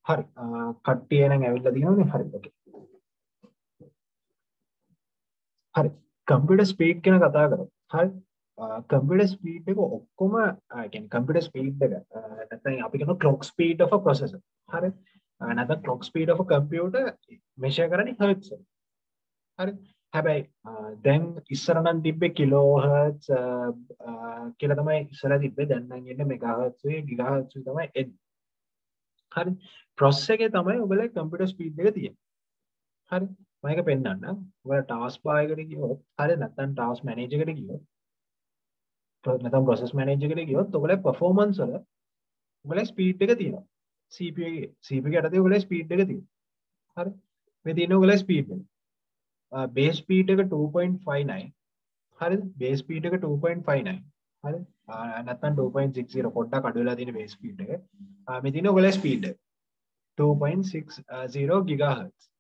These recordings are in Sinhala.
හරි කට්ටිය නම් ඇවිල්ලා තියෙනවනේ හරි ඕකේ හරි කම්පියුටර් ස්පීඩ් ගැන කතා කරමු හරි කම්පියුටර් ස්පීඩ් එක ඔක්කොම කියන්නේ කම්පියුටර් ස්පීඩ් එක නැත්නම් අපි කියනවා clock speed of a processor හරි නැත්නම් clock speed of a computer measure කරන්නේ හර්ට්ස් හරි හැබැයි දැන් ඉස්සර නම් තිබ්බේ කිලෝ හර්ට්ස් කියලා තමයි ඉස්සර තිබ්බේ දැන් නම් එන්නේ මෙගා හර්ට්ස් ගිගා හර්ට්ස් තමයි එන්නේ හරි ප්‍රොසෙස් එකේ තමයි ඔයගොල්ලෝ කම්පියුටර් ස්පීඩ් එක තියෙන්නේ හරි මම ඒක පෙන්නන්නම් ඔයාලා ටාස්ක් බාර් එකට ගියොත් හරි නැත්නම් ටාස්ක් මැනේජර් එකට ගියොත් නැත්නම් ප්‍රොසෙස් මැනේජර් එකට ගියොත් ඔයගොල්ලෝ පර්ෆෝමන්ස් වල ඔයගොල්ලෝ ස්පීඩ් එක තියෙනවා CPU එකේ CPU එක යටතේ ඔයගොල්ලෝ ස්පීඩ් එක තියෙනවා හරි මේ තියෙන ඔයගොල්ලෝ ස්පීඩ් එක බේස් ස්පීඩ් එක 2.59 හරිද බේස් ස්පීඩ් එක 2.59 හරි නැත්නම් 2.60 පොඩ්ඩක් අඩු වෙලා තියෙන බේස් ස්පීඩ් එක මේ තියෙන ඔයගොල්ලෝ ස්පීඩ් එක 2.60 GHz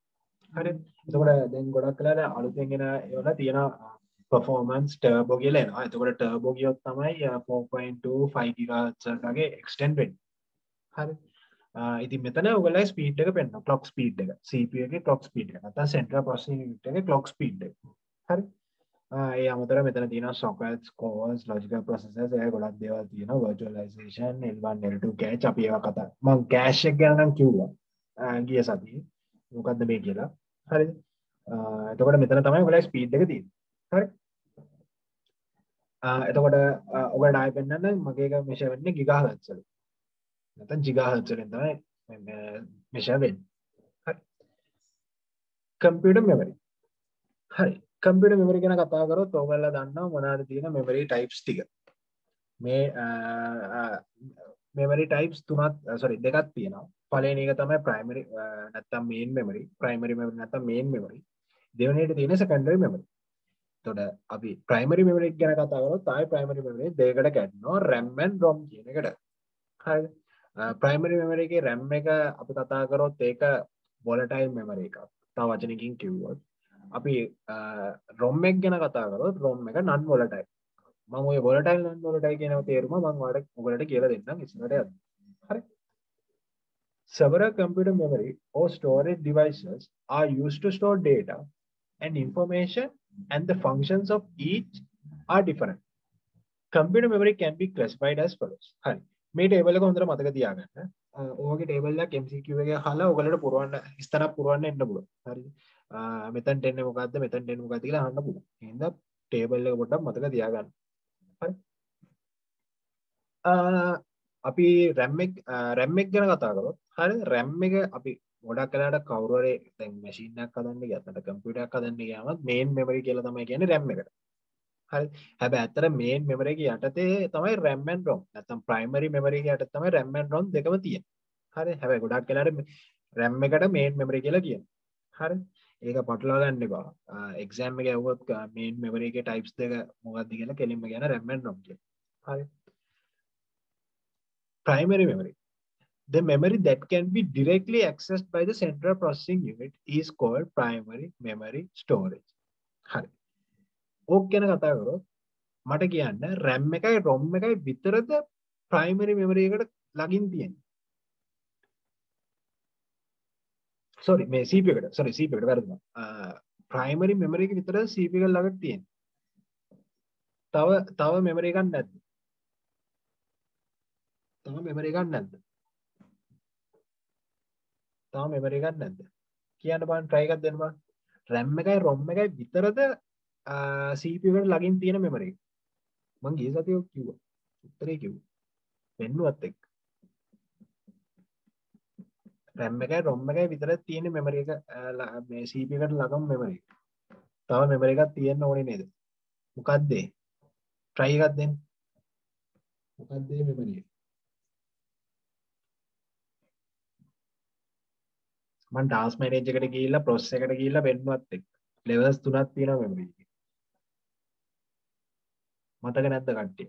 හරි එතකොට දැන් ගොඩක් වෙලාවට අලුතෙන් එන ඒවල තියෙන performance turbo කියලා එනවා. එතකොට turbo ගියොත් තමයි 4.25 GHz වගේ extend වෙන්නේ. හරි. ඉතින් මෙතන ඔයගොල්ලෝ ස්පීඩ් එක පෙන්නනවා. clock speed එක. CPU එකේ clock speed එක. නැත්නම් central processing unit එකේ clock speed එක. හරි. ඒ අමතරව මෙතන තියෙනවා sockets, cores, logical processors ඒ ගොඩක් දේවල් තියෙනවා. virtualization, L1, L2 cache අපි ඒවා කතා. මම cache එක ගැන නම් කිව්වා. ගිය සතියේ. මොකද්ද මේ කියලා. හරිද එතකොට මෙතන තමයි ඔයගොල්ලෝ ස්පීඩ් එක තියෙන්නේ හරි එතකොට ඔයගොල්ලෝ ආයෙ පෙන්නන්න මගේ එක මෙෂර් වෙන්නේ ගිගාහර්ට්ස් වලින් නැත්නම් ජිගාහර්ට්ස් වලින් තමයි මෙෂර් වෙන්නේ හරි කම්පියුටර් මෙමරි හරි කම්පියුටර් මෙමරි ගැන කතා කරොත් ඔයගොල්ලෝ දන්නවා මොනවද තියෙන මෙමරි ටයිප්ස් ටික මේ මෙමරි ටයිප්ස් දෙකක් තියෙනවා පළවෙනි එක තමයි ප්‍රයිමරි නැත්නම් මේන් මෙමරි ප්‍රයිමරි මෙමරි නැත්නම් මේන් මෙමරි දෙවෙනියට තියෙන සෙකන්ඩරි මෙමරි එතකොට අපි ප්‍රයිමරි මෙමරි ගැන කතා කරොත් ආයි ප්‍රයිමරි මෙමරි දෙකකට කැඩෙනවා RAM and ROM කියන එකට හරිද ප්‍රයිමරි මෙමරි එකේ RAM එක අපි කතා කරොත් ඒක volatile memory එකක් තව වචනකින් කිව්වොත් අපි ROM එක ගැන කතා කරොත් ROM එක non volatile මම ඔය volatile non volatile කියන තේරුම මම ඔයාලට කියලා දෙන්නම් ඉස්සරහට යන්න හරි several computer memory or storage devices are used to store data and information and the functions of each are different. Computer memory can be classified as follows. හරි. මේ ටේබල් එක හොඳට මතක තියාගන්න. ඔයගේ ටේබල් එකක් MCQ එකේ අහලා ඔයගලට පුරවන්න ඉස්තරක් පුරවන්න එන්න පුළුවන්. හරිද? මෙතනට එන්නේ මොකද්ද? මෙතනට එන්නේ මොකද්ද කියලා අහන්න පුළුවන්. එහෙනම් ටේබල් එක පොඩ්ඩක් මතක තියාගන්න. හරි. අපි RAM එක ගැන කතා කරොත් හරි RAM එක අපි ගොඩක් වෙලාවට කවුරු හරි දැන් මැෂින් එකක් හදන්න ගියත් නැත්නම් කම්පියුටර් එකක් හදන්න ගියාම මේන් මෙමරි කියලා තමයි කියන්නේ RAM එකට. හරි. හැබැයි ඇත්තට මේන් මෙමරි එක යටතේ තමයි RAM and ROM. නැත්නම් ප්‍රයිමරි මෙමරි එක යටතේ තමයි RAM and ROM දෙකම තියෙන්නේ. හරි. හැබැයි ගොඩක් වෙලාවට RAM එකට මේන් මෙමරි කියලා කියනවා. හරි. ඒක පටලවා ගන්න එපා. එක්සෑම් එකේ ඇහුවොත් මේන් මෙමරි එකේ ටයිප්ස් දෙක මොකක්ද කියලා කෙලින්ම කියන RAM and ROM කියලා. හරි. Primary memory. The memory that can be directly accessed by the central processing unit is called primary memory storage. හරි. ඕක ගැන කතා කරොත් මට කියන්න RAM එකයි ROM එකයි විතරද primary memory එකට ළඟින් තියෙන්නේ. sorry මේ CPU එකට CPU එකට වැරදුනා. primary memory එක විතරද CPU එක ළඟට තියෙන්නේ. තව memory එකක් නැද්ද? තව memory එකක් නැද්ද? තව memory එකක් නැද්ද? කියන්න බලන්න try එකක් දෙන්න බලන්න. RAM එකයි ROM එකයි විතරද CPU එකට ළඟින් තියෙන memory එක. මං ගිය සතියේ කිව්වා. උත්තරේ කිව්වා. වෙන්නුවත් එක්ක. RAM එකයි ROM එකයි විතරක් තියෙන memory එක මේ CPU එකට ළඟම memory එක. තව memory එකක් තියෙන්න ඕනේ නේද? මොකක්ද ඒ? try එකක් දෙන්න. මොකක්ද මේ memory එක? මම ටාස්ක් මැනේජර් එකට ගිහිල්ලා process එකට ගිහිල්ලා වෙන්නවත් එක්ක levels 3ක් තියෙනවා memory එකේ. මතක නැද්ද කට්ටිය?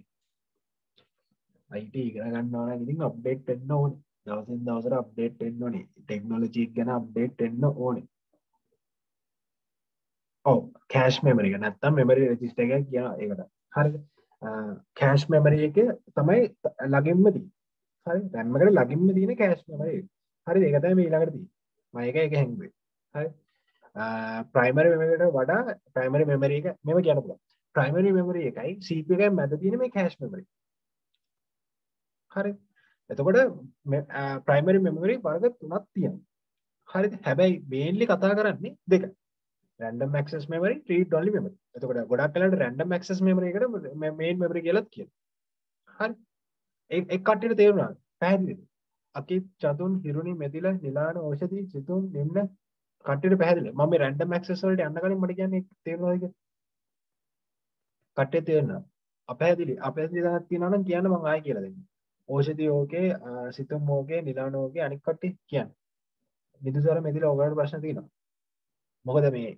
IT ඉගෙන ගන්නවා නම් ඉතින් අප්ඩේට් වෙන්න ඕනේ. දවසින් දවසට අප්ඩේට් වෙන්න ඕනේ. ටෙක්නොලොජි එක ගැන අප්ඩේට් වෙන්න ඕනේ. ඔව් කෑෂ් මෙමරි එක නැත්තම් මෙමරි රෙජිස්ටර් එකක් කියනවා ඒකට. හරිද? කෑෂ් මෙමරි එක තමයි ළඟින්ම තියෙන්නේ. හරි? RAM එකට ළඟින්ම තියෙන කෑෂ් මෙමරි එක. හරිද? ඒක තමයි මේ ඊළඟට තියෙන්නේ. මම ඒක හැංගුවේ. හරි? ප්‍රයිමරි මෙමරි එකට වඩා ප්‍රයිමරි මෙමරි එක මෙව කියන්න පුළුවන්. ප්‍රයිමරි මෙමරි එකයි CPU එකයි මැද තියෙන මේ කෑෂ් මෙමරි. හරි? එතකොට ප්‍රයිමරි මෙමරි වර්ග තුනක් තියෙනවා. හරිද? හැබැයි මේන්ලි කතා කරන්නේ දෙක. random access memory, read only memory. එතකොට ගොඩක් වෙලාවට random access memory එකට main memory කියලාත් කියනවා. හරි. ඒ කට්ටියට තේරුණා. පැහැදිලිද? අකිත් චතුන් හිරුනි මෙදිල නිලාන ඖෂධි සිතුන් නිම්න කට්ටියට පැහැදිලිද? මම මේ random access වලට යන්න කලින් මට කියන්නේ තේරුණාද කියලා? කට්ටිය තේරුණා. අපැහැදිලි දැනක් තියෙනවා නම් කියන්න මම ආයෙ කියලා දෙන්නම්. ඖෂධි ඕකේ සිතුම් ඕකේ නිලාන ඕකේ අනික් කට්ටිය කියන්න. මිදුසාර මෙදිල ඔයගොල්ලෝ ප්‍රශ්න තියෙනවා. මොකද මේ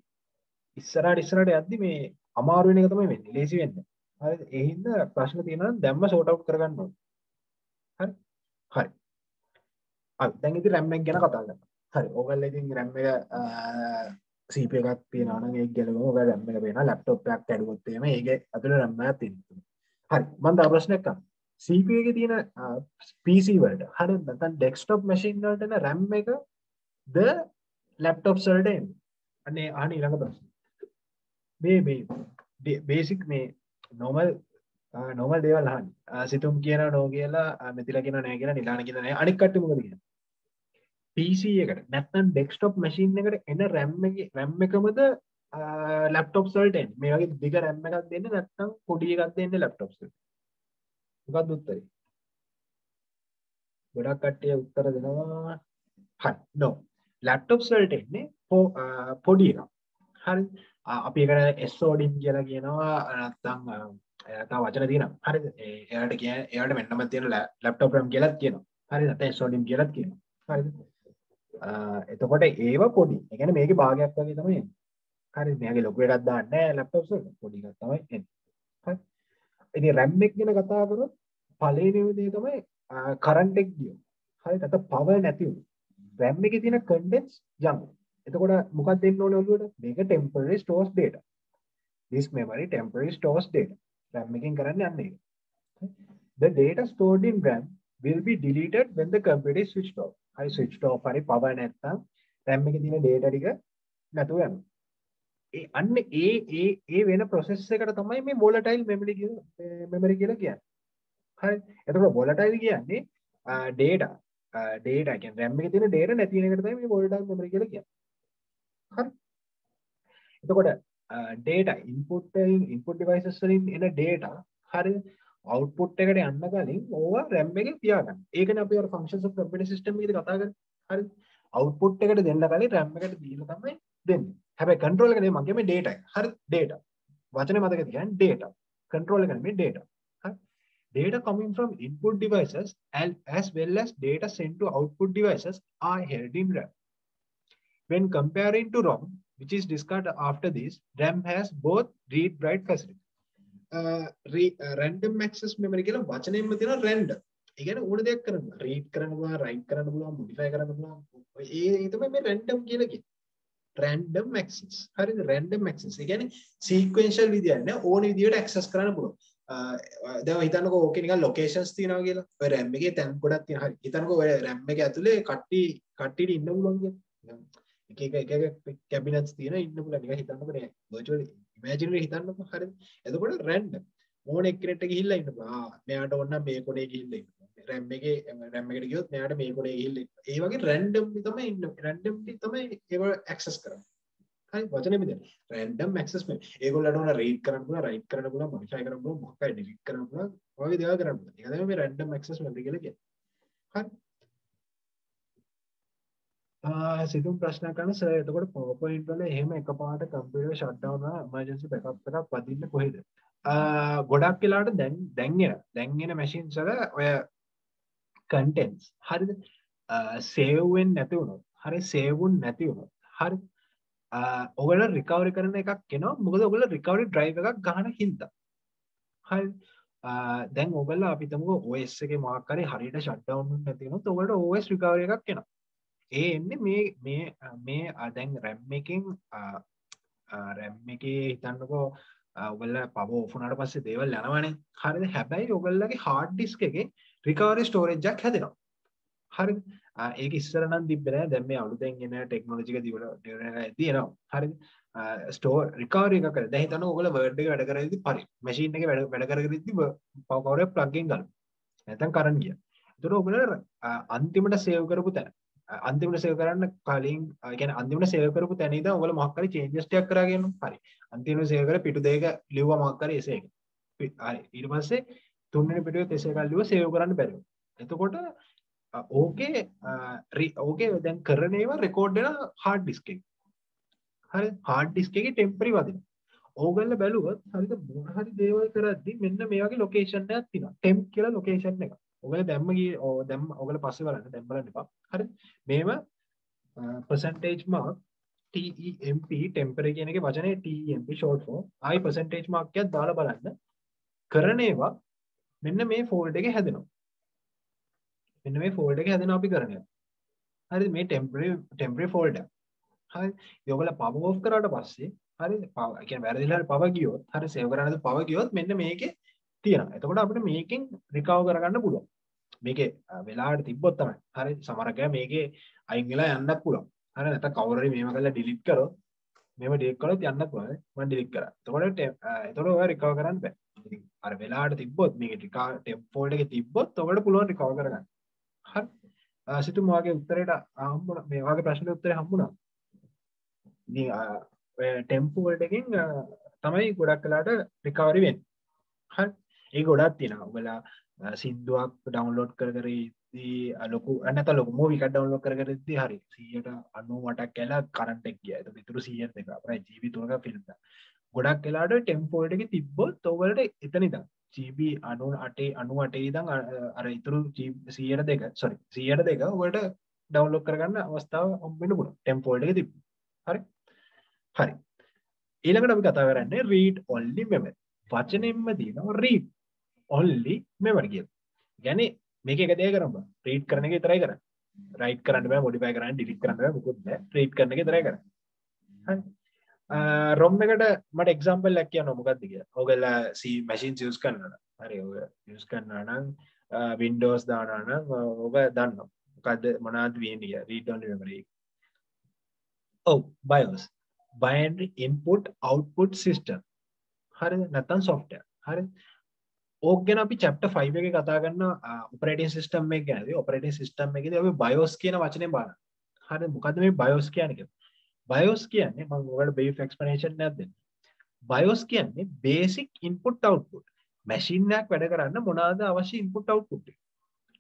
ඉස්සරහට යද්දි මේ අමාරු වෙන එක තමයි වෙන්නේ. ලේසි වෙන්නේ. හරිද? ඒ හින්දා ප්‍රශ්න තියෙනවා නම් දැම්ම සෝට් අවුට් කරගන්න ඕනේ. හරි? හරි. දැන් ඉතින් RAM එක ගැන කතා කරමු. හරි. ඕගොල්ලෝ ඉතින් RAM එක CPU එකක් තියෙනවා නම් ඒක ගැලවෙම ඔයගොල්ලෝ RAM එක වෙනවා. ලැප්ටොප් එකක් ඇඩුවොත් එහෙම ඒකේ ඇතුලේ RAM එකක් තියෙනවා. හරි. මම තව ප්‍රශ්නයක් අහන්න. CPU එකේ තියෙන PC වලට හරිද? නැත්නම් ඩෙස්ක්ටොප් මැෂින් වලට එන RAM එක ද ලැප්ටොප්ස් වලට එන්නේ. අනේ අහන්නේ ඊළඟ ප්‍රශ්නේ. මේ බේසික් මේ නෝමල් දේවල් අහන්නේ. සිතුම් කියනවා නෝ කියලා, මෙතිලා කියනවා නෑ කියලා, නිලාන කියනවා නෑ. අනික් කට්ටිය මොකද කියන්නේ? PC එකට නැත්නම් ඩෙස්ක්ටොප් මැෂින් එකට එන RAM එකමද ලැප්ටොප්ස් වලට එන්නේ. මේ වගේ දිග RAM එකක් දෙන්නේ නැත්නම් පොඩි එකක් දෙන්නේ ලැප්ටොප්ස් වලට. මොකක්ද උත්තරේ? ගොඩක් කට්ටිය උත්තර දෙනවා. හරි. no. ලැප්ටොප්ස් වලට එන්නේ පොඩි එකක්. හරි. අපි එකට SODIN කියලා කියනවා නැත්නම් තව වචන තියෙනවා. හරිද? එයාට මෙන්නම තියෙන ලැප්ටොප් RAM කියලාත් කියනවා. හරිද? නැත්නම් SODIN කියලාත් කියනවා. හරිද? එතකොට ඒව පොඩි. ඒ කියන්නේ මේකේ භාගයක් වගේ තමයි එන්නේ. හරිද? මෙයාගේ ලොකු එකක් දාන්නේ නැහැ ලැප්ටොප්ස් වලට. පොඩි එකක් තමයි එන්නේ. හරි. ඉතින් RAM එක ගැන කතා කරොත් පළවෙනිම දේ තමයි කරන්ට් එක ගියොත්. හරිද? නැත්නම් පවර් නැති වුණොත්. RAM එකේ තියෙන කන්ඩෙන්ස් යනවා. එතකොට මොකක්ද දෙන්න ඕනේ ඔළුවට? මේක temporary stores data. This memory temporary stores data. RAM එකෙන් කරන්නේ අන්න ඒක. The data stored in RAM will be deleted when the computer is switched off. හරි switched off හරි power නැත්තම් RAM එකේ තියෙන data ටික නැතුව යනවා. ඒ වෙන process එකට තමයි මේ volatile memory කියලා කියන්නේ. හරි. එතකොට volatile කියන්නේ data කියන්නේ RAM එකේ තියෙන data නැති වෙන එකට තමයි මේ volatile memory කියලා කියන්නේ. හරි. එතකොට data input devices වලින් එන data හරිද output එකට යන්න කලින් ඕවා RAM එකේ තියාගන්න. ඒකනේ අපි අර functions of computer system එකේදී කතා කරන්නේ. හරිද? output එකට දෙන්න කලින් RAM එකට දීලා තමයි දෙන්නේ. හැබැයි control එක නෙමෙයි මගේ මේ data එක. හරිද? data. වචනේ මතක තියාගන්න data. control එක නෙමෙයි data. හරි? Data coming from input devices as well as data sent to output devices are held in RAM. When comparing to ROM, which is discussed after this, RAM has both read-write facility. Random access memory කියලා වචනයෙන්ම තියෙනවා random. ඒ කියන්නේ ඕන දෙයක් කරන්න පුළුවන්. read කරන්න පුළුවන්, write කරන්න පුළුවන්, modify කරන්න පුළුවන්. ඒ තමයි මේ random කියලා කියන්නේ. random access. හරිද? random access. ඒ කියන්නේ sequential විදියට නෑ ඕන විදියට access කරන්න පුළුවන්. දැන් හිතන්නකෝ ඕකේ නිකන් locations තියෙනවා කියලා. ඔය RAM එකේ තැන් ගොඩක් තියෙනවා. හරි. හිතන්නකෝ ඔය RAM එකේ ඇතුලේ කට්ටියට ඉන්න පුළුවන් කියලා. එක කැබිනට්ස් තියෙන ඉන්න පුළුවන් නිකන් හිතන්නකෝ නේ virtual imaginary හිතන්නකෝ හරිද එතකොට random ඕන එක්කෙනෙක්ට ගිහිල්ලා ඉන්න පුළුවන් මෙයාට ඕන නම් මේ කොටේ ගිහිල්ලා ඉන්න RAM එකට ගියොත් මෙයාට මේ කොටේ ගිහිල්ලා ඉන්න ඒ වගේ randomly තමයි ඉන්න randomly තමයි ඒව access කරන්නේ හරි වචනේ මෙතන random access මේ ඒගොල්ලන්ට ඕන read කරන්න පුළුවන් write කරන්න පුළුවන් modify කරන්න පුළුවන් මොකක්ද delete කරන්න පුළුවන් වගේ දේවල් කරන්න පුළුවන් ඒක තමයි මේ random access memory කියලා කියන්නේ හරි සිතුම් ප්‍රශ්න කරන සර් එතකොට PowerPoint වල එහෙම එකපාරට කම්පියුටර් ෂට් ඩවුන් වුණා එමර්ජන්සි බෑකප් එකක් වදින්න කොහෙද? ගොඩක් වෙලාවට දැන් එන මැෂින්ස් වල ඔය කන්ටෙන්ට්ස් හරිද? සේව් වෙන්නේ නැති වුණොත් හරි save වුන් නැති වුණොත් හරි ඔයගොල්ලෝ recovery කරන එකක් එනවා මොකද ඔයගොල්ලෝ recovery drive එකක් ගන්න හින්දා හරි දැන් ඔයගොල්ලෝ අපි තමු OS එකේ මොකක් හරියට shut down වුනේ නැති වුණොත් ඔයගොල්ලෝ OS recovery එකක් එනවා ඒ එන්නේ මේ දැන් RAM එකෙන් RAM එකේ හිතන්නකෝ ඔයගොල්ලෝ power off වුණාට පස්සේ දේවල් යනවනේ හරිද හැබැයි ඔයගොල්ලෝගේ hard disk එකේ recovery storage එකක් හැදෙනවා හරිද ඒක ඉස්සර නම් තිබ්බේ නෑ දැන් මේ අලුතෙන් එන ටෙක්නොලොජි එක දිවෙලා තියෙනවා හරිද ස්ටෝර් රිකවරි එකක් කරලා දැන් හිතන්න ඔයගොල්ලෝ වර්ඩ් එක වැඩ කරද්දි පරි මැෂින් එකේ වැඩ කරද්දි පවර් එක ප්ලග් එකෙන් ගන්න නැත්නම් කරන්ට් ගියා ඒතකොට ඔයගොල්ලෝ අන්තිමට සේව් කරපු තැන අන්තිමට සේව් කරන්න කලින් ඒ කියන්නේ අන්තිමට සේව් කරපු තැන ඉඳන් ඔයගොල්ලෝ මොකක් හරි චේන්ජස් ටිකක් කරා කියනවා හරි අන්තිමට සේව් කරලා පිටු දෙක ලිව්වා මොකක් හරි එසේ එක හරි ඊට පස්සේ තුන්වෙනි පිටුවේ එසේ එකක් ලිව්වා සේව් කරන්න බැරි වුණා එතකොට ඕකේ දැන් කරන ඒවා රෙකෝඩ් වෙන හાર્ඩ් ඩිස්ක් එකේ. හරි හાર્ඩ් ඩිස්ක් එකේ ටෙම්පරරි වදිනවා. ඕගොල්ලෝ බැලුවොත් හරිද මොන හරි දේවල් කරද්දි මෙන්න මේ වගේ ලොකේෂන් එකක් තියෙනවා. ටෙම්ප් කියලා ලොකේෂන් එක. ඔයගොල්ලෝ දැම්ම ගියේ දැම්ම ඔයගොල්ලෝ පස්සේ බලන්න දැන් බලන්න එපා. හරි මේව percentage mark TEMP ටෙම්පරරි කියන එකේ වචනේ TEMP short form. ආයි percentage mark එකක් දාලා බලන්න. කරන ඒවා මෙන්න මේ ෆෝල්ඩර් එකේ හැදෙනවා. මෙන්න මේ ෆෝල්ඩර් එක හැදෙනවා අපි කරන්නේ. හරිද මේ ටෙම්පරරි ෆෝල්ඩර්. හරි. ඒගොල්ලෝ පවර් ඔෆ් කරාට පස්සේ හරිද? පවර් ඒ කියන්නේ වැරදිලා හරි පවර් ගියොත් හරි සේව් කරන්නද පවර් ගියොත් මෙන්න මේකේ තියෙනවා. එතකොට අපිට මේකෙන් රිකවර් කරගන්න පුළුවන්. මේකේ වෙලාවට තිබ්බොත් තමයි. හරි සමහරක් අය මේකේ අයින් වෙලා යන්නත් පුළුවන්. හරි නැත්නම් කවුරු හරි මේව කරලා ඩිලීට් කරොත් මේව ඩිලීට් කරොත් යන්නත් පුළුවන්. මම ඩිලීට් කරා. එතකොට ඔය රිකවර් කරන්න බෑ. ඉතින් අර වෙලාවට තිබ්බොත් මේකේ ටෙම්ප් ෆෝල්ඩර් එකේ තිබ්බොත් ඔයාලට පුළුවන් රිකවර් කරගන්න. හරි සිතුම් වාගේ උත්තරයට හම්බුණා මේ වාගේ ප්‍රශ්නෙට උත්තරේ හම්බුණා ඉතින් ටෙම්ප් වලට එකකින් තමයි ගොඩක් වෙලාට රිකවරි වෙන්නේ හරි ඒක ගොඩක් තියෙනවා ඔයාලා සින්දුවක් ඩවුන්ලෝඩ් කර කර ඉද්දී ලොකු නැත්නම් ලොකු මූවි එකක් ඩවුන්ලෝඩ් කර කර ඉද්දී හරි 198ක් කියලා කරන්ට් එක ගියා ඒක විතර 100ක් දෙක අපරයි GB 3ක ෆිල්ම් එක ගොඩක් වෙලාට ටෙම්ප් වලට එකේ තිබ්බොත් ඔයාලට එතන ඉඳන් GB 98 ඉඳන් අර ඉතුරු 102 sorry 102 ඔයාලට ඩවුන්ලෝඩ් කරගන්න අවස්ථාව හම්බ වෙන්න පුළුවන් ටෙම්ප් වලට එකේ තිබ්බොත් හරි හරි ඊළඟට අපි කතා කරන්නේ read only memory වචනෙන්ම දිනනවා read only memory කියලා. يعني මේක එක දෙයක් කරන්න බෑ. read කරන එක විතරයි කරන්නේ. write කරන්න බෑ, modify කරන්න, delete කරන්න බෑ මොකුත් බෑ. read කරන එක විතරයි කරන්නේ. හරි. ROM එකට මට example එකක් කියන්න මොකක්ද කියලා. ඔයගොල්ලෝ C machines use කරනවා. හරි ඔය use කරනවා නම් Windows දානවා නම් ඔබ දන්නවා. මොකද්ද මොනවද වෙන්නේ කියලා. read only memory. ඔව් BIOS. Binary input output system. හරිද? නැත්නම් software. හරිද? ඕක ගැන අපි chapter 5 එකේ කතා කරන operating system එක ගැනදී operating system එකේදී අපි BIOS කියන වචනේ බලනවා. හරිද? මොකද්ද මේ BIOS කියන්නේ කියලා? BIOS කියන්නේ මම ඔයාලට brief explanation එකක් දෙන්න. BIOS කියන්නේ basic input output. machine එකක් වැඩ කරන්න මොනවාද අවශ්‍ය input output එක.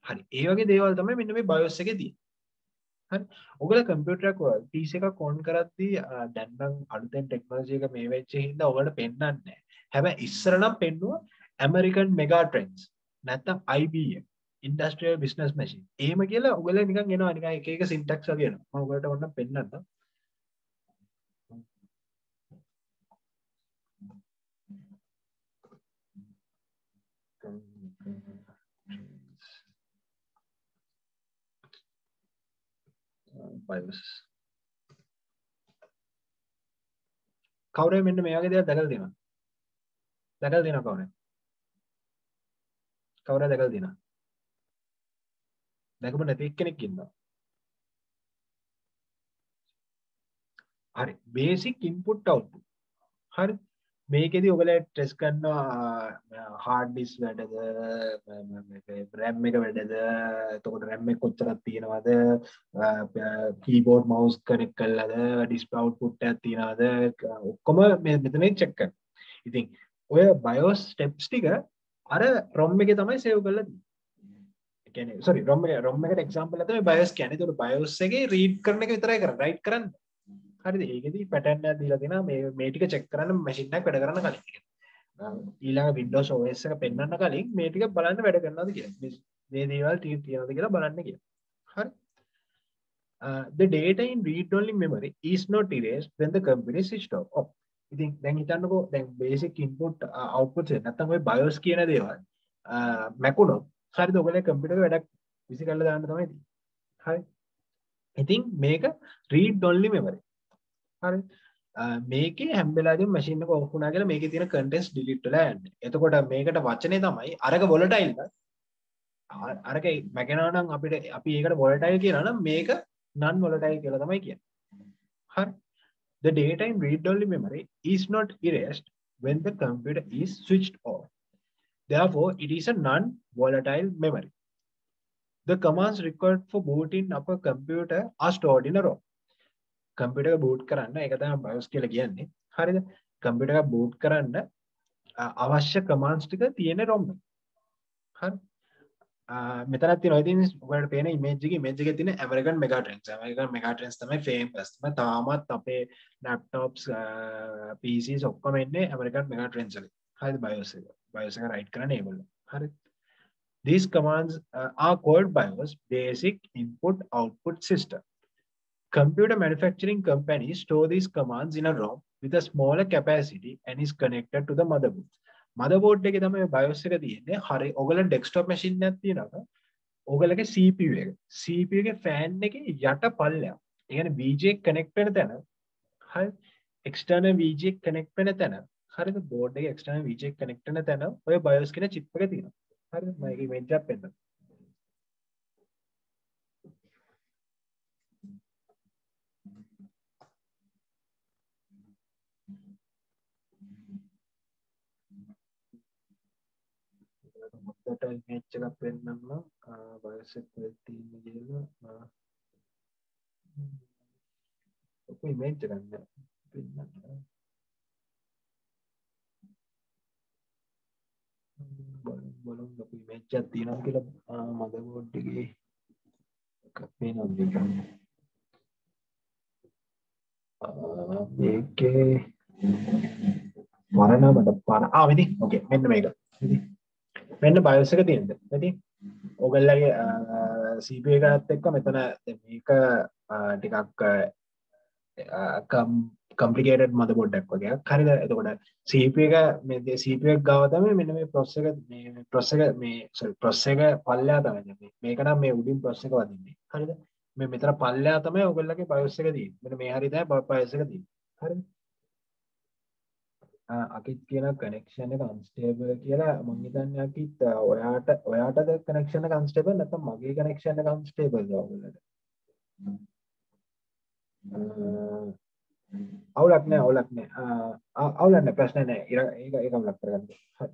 හරි. ඒ වගේ දේවල් තමයි මෙන්න මේ BIOS එකේ තියෙන්නේ. හරි. ඔයගොල්ලෝ කම්පියුටර් එක PC එකක් on කරද්දී දැන් නම් අලුතෙන් ටෙක්නොලොජි එක මේ වෙච්ච හින්දා ඔයගොල්ලෝ පෙන්නන්නේ නැහැ. හැබැයි ඉස්සර නම් පෙන්නුවා American Megatrends නැත්නම් IBM Industrial Business Machine. එහෙම කියලා ඔයගොල්ලෝ නිකන් එනවා නිකන් එක එක syntax වගේ එනවා. මම ඔයගොල්ලන්ට ඕනම් පෙන්නන්නම්. BIOS කවුරු මෙන්න මේ වගේ දේවල් දැකලා තියෙනවද? දැකලා තියෙනව කවුරු? කවුරු දැකලා තියෙනවද? දැකපු නැති එක්කෙනෙක් ඉන්නවා. හරි basic input output. හරි මේකෙදි ඔයගොල්ලෝ ටෙස්ට් කරනවා hard disk වැඩද RAM එක වැඩද එතකොට RAM එක කොච්චරක් තියෙනවද keyboard mouse connect කළාද display output එකක් තියෙනවද ඔක්කොම මෙතනින් check කරනවා. ඉතින් ඔය BIOS steps ටික අර ROM එකේ තමයි save කරලා තියෙන්නේ. ඒ කියන්නේ sorry ROM එකට example එක තමයි BIOS කියන්නේ. ඒතකොට BIOS එකේ read කරන එක විතරයි කරන්නේ. write කරන්නේ හරිද ඒකෙදි පැටර්න් එකක් දීලා දෙනවා මේ ටික චෙක් කරන්න මැෂින් එකක් වැඩ කරන්න කලින් ඊළඟ Windows OS එක පෙන්වන්න කලින් මේ ටික බලන්න වැඩ කරනවද කියලා මේ දේවල් තියෙනවද කියලා බලන්න කියලා හරි The data in read-only memory is not erased when the computer is switched off. Oh, ඉතින් දැන් හිතන්නකෝ දැන් basic input output එක නැත්නම් ඔය BIOS කියන දේවල් මැකුණොත් හරිද ඔයගොල්ලෝ කම්පියුටර් එක වැඩක් විසි කරලා දාන්න තමයි තියෙන්නේ. හරි. ඉතින් මේක read only memory. හරි. මේකේ හැම වෙලාවෙම machine එක off වුණා කියලා මේකේ තියෙන contents delete වෙලා යන්නේ. එතකොට මේකට වචනේ තමයි අරක volatile ද අරක මැකෙනවා නම් අපිට අපි ඒකට volatile කියනවා නම් මේක non volatile කියලා තමයි කියන්නේ. හරි. The data in read-only memory is not erased when the computer is switched off. Therefore, it is a non-volatile memory. The commands required for booting up a computer are stored in a ROM. Computer boot කරන්න ඒක තමයි BIOS කියලා කියන්නේ. හරිද? computer එක boot කරන්න අවශ්‍ය commands ටික තියෙන ROM එක. හරි. මෙතනත් තියෙනවා ඉතින් ඔයාලට පේන image එකේ තියෙන American Megatrends. American Megatrends තමයි famous. තාමත් අපේ laptops PCs ඔක්කොම එන්නේ American Megatrends වලින්. හරිද? BIOS එක write කරන්නේ ඒගොල්ලෝ. හරි. These commands are called BIOS, Basic Input Output System. Computer manufacturing companies store these commands in a ROM with a smaller capacity and is connected to the motherboard. Motherboard එකේ තමයි BIOS එක තියෙන්නේ. හරි. ඔයගොල්ලෝ desktop machine එකක් තියෙනවා. ඔයගොල්ලෝගේ CPU එක. CPU එකේ fan එකේ යට පල්ලයක්. ඒ කියන්නේ VGA connect වෙන තැන. හරි. external VGA connect වෙන තැන. හරිද? board එකේ external VGA connect වෙන තැන ඔය BIOS කියන chip එක තියෙනවා. හරිද? මම ඒක image එකක් පෙන්නනවා. මොකටද image එකක් පෙන්නන්න BIOS එකේ තියෙන කියලා ඔක image එකක් නෑ පෙන්නන්න. බලමු ඔක image එකක් තියෙනවා කියලා motherboard එකේ එකක් පේනවද කියන්නේ. මේකේ මරණමද ඉතින් ඕකේ මෙන්න මේක. ඉතින් මෙන්න BIOS එක තියෙනවා. ඉතින් ඔයගොල්ලගේ CPU එකත් එක්ක මෙතන මේක ටිකක් complicated motherboard එකක් වගේ. හරිද? එතකොට CPU එක මේ CPU එක ගාව තමයි මෙන්න මේ processor එක processor එක පල්ලෙහා තමයි. මේක නම් මේ උඩින් processor එක වදින්නේ. හරිද? මේ මෙතන පල්ලෙහා තමයි ඔයගොල්ලගේ BIOS එක තියෙන්නේ. මෙන්න මේ හරිය තමයි BIOS එක තියෙන්නේ. හරිද? අකිත් කියන connection එක unstable කියලා මම හිතන්නේ අකිත් ඔයාටද connection එක unstable නැත්නම් මගේ connection එක unstable ද ඔයගොල්ලන්ට? අවුලක් නෑ අවුලක් නෑ ප්‍රශ්න නෑ ඒක අවුලක් කරගන්න. හරි.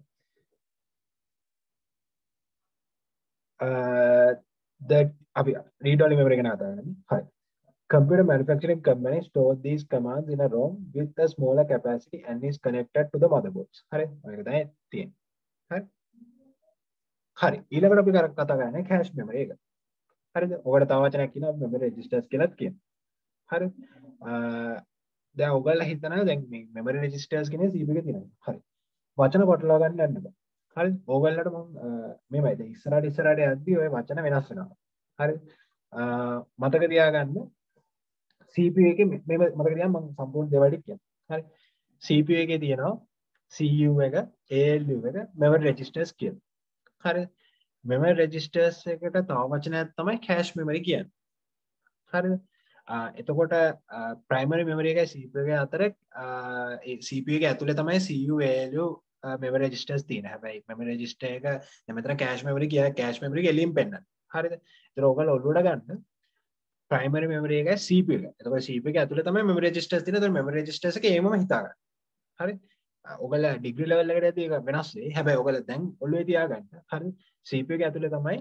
that අපි read only memory එක නතර කරගන්න. හරි. Computer manufacturing companies store these commands in a ROM with a smaller capacity and is connected to the motherboards. හරි. මේක තමයි තියෙන්නේ. හරි. හරි. ඊළඟට අපි කතා කරන්නේ cache memory එක. හරිද? ඔකට තව වචනයක් කියනවා memory registers කියලාත් කියනවා. හරි. දැන් ඔයගොල්ලෝ හිතනවා දැන් මේ memory registers කියන්නේ CPU එකේ තියෙනවා. හරි. වචන කොටලා ගන්න යන්න බෑ. හරි. ඕගොල්ලන්ට මම මේමයි දැන් ඉස්සරහට යද්දි ඔය වචන වෙනස් වෙනවා. හරි. මතක තියාගන්න CPU එකේ මේ මතක තියාගන්න මම සම්පූර්ණ දේවල් ටික කියන්නම්. හරි. CPU එකේ තියෙනවා CU එක, ALU එක, memory registers කියලා. හරි. memory registers එකට තව වචනයක් තමයි cache memory කියන්නේ. හරිද? එතකොට primary memory එකයි CPU එකයි අතර CPU එක ඇතුලේ තමයි CU ALU memory registers තියෙන්නේ. හැබැයි memory register එක දැන් මෙතන cache memory කියලා cache memory එක එළියෙන් පෙන්නනවා. හරිද? ඒතර ඔයගොල්ලෝ ඔළුවට ගන්න primary memory එකයි CPU එක. එතකොට CPU එක ඇතුලේ තමයි memory registers තියෙන්නේ. ඒතර memory registers එක ඒමම හිතා ගන්න. හරි? ඔයගොල්ලෝ degree level එකට යද්දී ඒක වෙනස් වෙයි. හැබැයි ඔයගොල්ලෝ දැන් ඔළුවේ තියාගන්න. හරි? CPU එක ඇතුලේ තමයි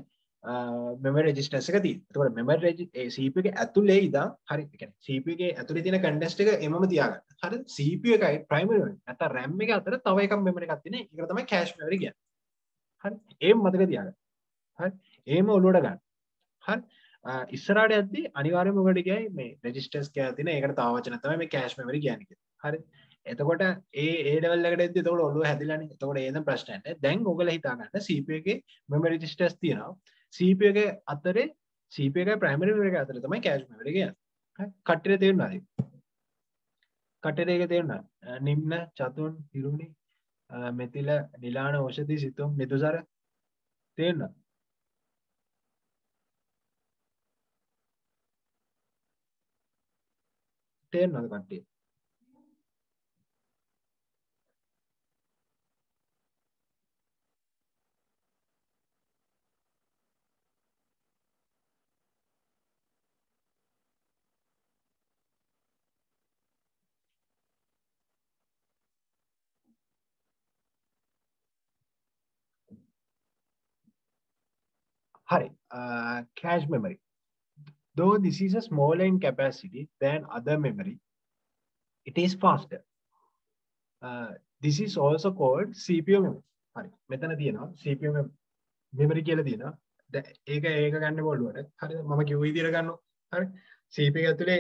memory registers එක තියෙන්නේ. එතකොට memory CPU එක ඇතුලේ ඉඳන් හරි ඒ කියන්නේ CPU එකේ ඇතුලේ තියෙන contents ටික එමම තියාගන්න. හරිද? CPU එකයි primary memory නැත්නම් RAM එක අතර තව එකක් memory එකක් තියෙනවා. ඒකට තමයි cache memory කියන්නේ. හරි? ඒම මතක තියාගන්න. හරි? ඒම ඔළුවට ගන්න. හරි? ඉස්සරහට යද්දී අනිවාර්යයෙන්ම ඔකට කියයි මේ registers කියලා තියෙන. ඒකට තව වචන තමයි මේ cache memory කියන්නේ කියලා. හරි? එතකොට ඒ level එකට එද්දී එතකොට ඔළුව හැදිලානේ. එතකොට ඒන ප්‍රශ්නයක් නෑ. දැන් ඔයගොල්ලෝ හිතා ගන්න CPU එකේ memory registers තියෙනවා. CPU එකේ අතරේ CPU එකයි primary memory එක අතර තමයි cache memory කියන්නේ. හරි. කට්ටියට තේරුණාද? කට්ටියට ඒක තේරුණා? නිම්න චතුන් හිරුනි මෙතිල නිලාන ඕෂධි සිතුම් මෙදුසර තේරුණා? තේරුණාද කට්ටිය? Hari, cache memory. Though this is a smaller in capacity than other memory, it is faster. This is also called CPU memory. Hari, මෙතන තියෙනවා CPU memory කියලා තියෙනවා. ඒක ගන්න බෝලුවට. හරිද? මම කිව්ව විදිහට ගන්නවා. හරි. CPU එක ඇතුලේ